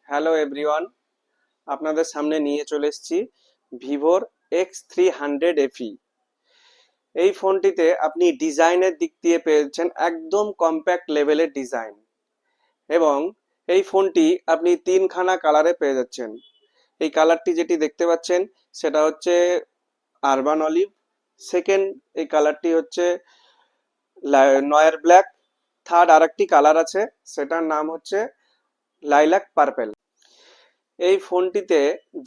Hello everyone, আপনাদের সামনে নিয়ে চলে এসেছি ভিভোর X300 FE। এই ফোনটিতে আপনি ডিজাইনের দিক দিয়ে পেয়েছেন একদম কম্প্যাক্ট লেভেলের ডিজাইন, এবং এই ফোনটি আপনি তিনখানা কালারে পেয়ে যাচ্ছেন। এই কালারটি যেটি দেখতে পাচ্ছেন সেটা হচ্ছে আরবান অলিভ। সেকেন্ড এই কালারটি হচ্ছে নয়ার ব্ল্যাক। থার্ড আরেকটি কালার আছে, সেটার নাম হচ্ছে লাইলাক পার্পেল। এই ফোনটিতে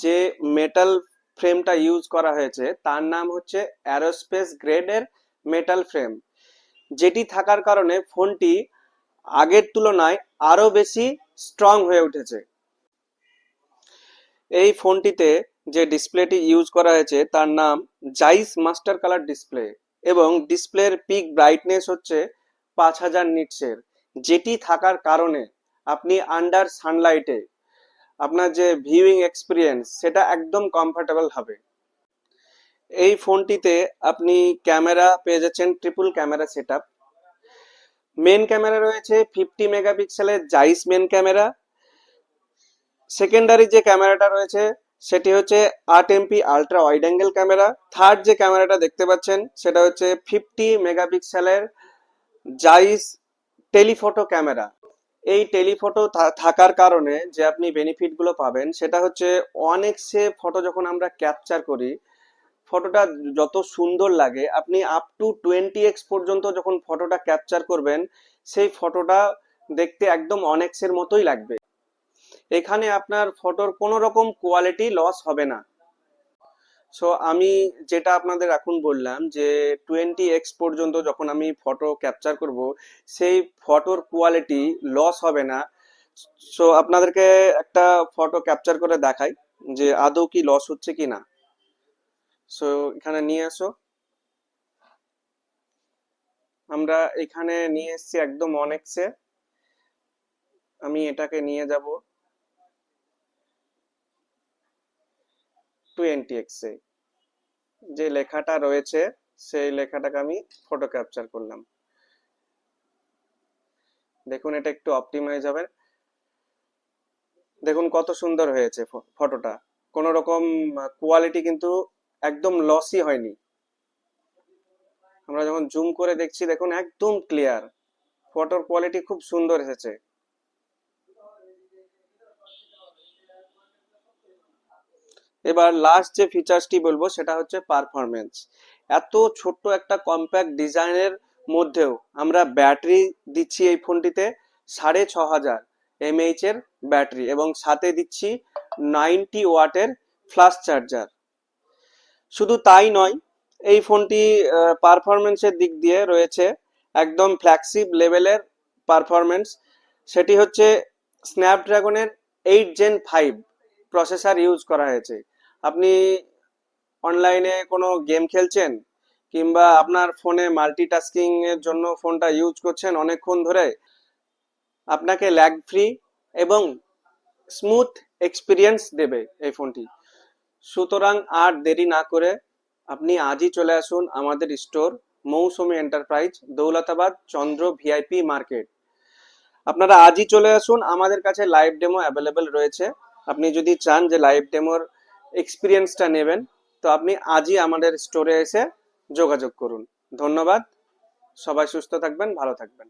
যে মেটাল ফ্রেমটা ইউজ করা হয়েছে তার নাম হচ্ছে অ্যারোস্পেস গ্রেডের মেটাল ফ্রেম, যেটি থাকার কারণে ফোনটি আগের তুলনায় আরো বেশি স্ট্রং হয়ে উঠেছে। এই ফোনটিতে যে ডিসপ্লেটি ইউজ করা হয়েছে তার নাম জাইস মাস্টার কালার ডিসপ্লে, এবং ডিসপ্লের পিক ব্রাইটনেস হচ্ছে 5000 নিটসের, যেটি থাকার কারণে আপনি আন্ডার সানলাইটে আপনার যে ভিউইং এক্সপিরিয়েন্স সেটা একদম কমফোর্টেবল হবে। এই ফোনটিতে আপনি ক্যামেরা পেয়ে যাচ্ছেন triple camera setup. Main camera রয়েছে 50 মেগাপিক্সেলের জাইস মেন ক্যামেরা। সেকেন্ডারি যে ক্যামেরাটা রয়েছে সেটি হচ্ছে 8 MP ultra wide angle camera. Third যে ক্যামেরাটা দেখতে পাচ্ছেন সেটা হচ্ছে 50 মেগাপিক্সেলের জাইস টেলিফটো ক্যামেরা। এই টেলিফটো থাকার কারণে যে আপনি বেনিফিট গুলো পাবেন সেটা হচ্ছে অনেকসে ফটো যখন আমরা ক্যাপচার করি, ফটোটা যত সুন্দর লাগে, আপনি আপ টু 20x পর্যন্ত যখন ফটোটা ক্যাপচার করবেন সেই ফটোটা দেখতে একদম অনেক্সের মতোই লাগবে। এখানে আপনার ফটোর কোনো রকম কোয়ালিটি লস হবে না। সো আমি যেটা আপনাদের এখন বললাম যে 20x পর্যন্ত যখন আমি ফটো ক্যাপচার করব সেই ফটোর কোয়ালিটি লস হবে না। সো আপনাদেরকে একটা ফটো ক্যাপচার করে দেখাই যে আদৌ কি লস হচ্ছে কি না। সো এখানে নিয়ে আসো, আমরা এখানে নিয়ে এসেছি একদম অনেক্সে। আমি এটাকে নিয়ে যাব 20x এ। যে লেখাটা রয়েছে সেই লেখাটাকে আমি ফটো ক্যাপচার করলাম। দেখুন এটা একটু অপটিমাইজ হবে, দেখুন কত সুন্দর হয়েছে ফটোটা। কোনো রকম কোয়ালিটি কিন্তু একদম লসই হয়নি। আমরা যখন জুম করে দেখছি দেখুন একদম ক্লিয়ার, ফটোর কোয়ালিটি খুব সুন্দর এসেছে। এবার লাস্ট যে ফিচার্সটি বলবো সেটা হচ্ছে পারফরমেন্স। এত ছোট্ট একটা কম্প্যাক্ট ডিজাইনের মধ্যেও আমরা ব্যাটারি দিচ্ছি এই ফোনটিতে 6500 mAh এর ব্যাটারি, এবং সাথে দিচ্ছি 90 ওয়াটের ফ্লাশ চার্জার। শুধু তাই নয়, এই ফোনটি পারফরমেন্সের দিক দিয়ে রয়েছে একদম ফ্ল্যাগশিপ লেভেলের পারফরমেন্স। সেটি হচ্ছে স্ন্যাপড্রাগনের 8 Gen 5 প্রসেসর ইউজ করা হয়েছে। আপনি অনলাইনে কোনো গেম খেলছেন কিংবা আপনার ফোনে মাল্টিটাস্কিং এর জন্য ফোনটা ইউজ করছেন অনেকক্ষণ ধরে, আপনাকে ল্যাগ ফ্রি এবং স্মুথ এক্সপিরিয়েন্স দেবে এই ফোনটি। সুতরাং আর দেরি না করে আপনি আজই চলে আসুন আমাদের স্টোর মৌসুমী এন্টারপ্রাইজ, দৌলতাবাদ, চন্দ্র ভিআইপি মার্কেট। আপনারা আজই চলে আসুন, আমাদের কাছে লাইভ ডেমো অ্যাভেলেবেল রয়েছে। আপনি যদি চান যে লাইভ ডেমোর এক্সপিরিয়েন্সটা নেবেন তো আপনি আজই আমাদের স্টোরে এসে যোগাযোগ করুন। ধন্যবাদ, সবাই সুস্থ থাকবেন, ভালো থাকবেন।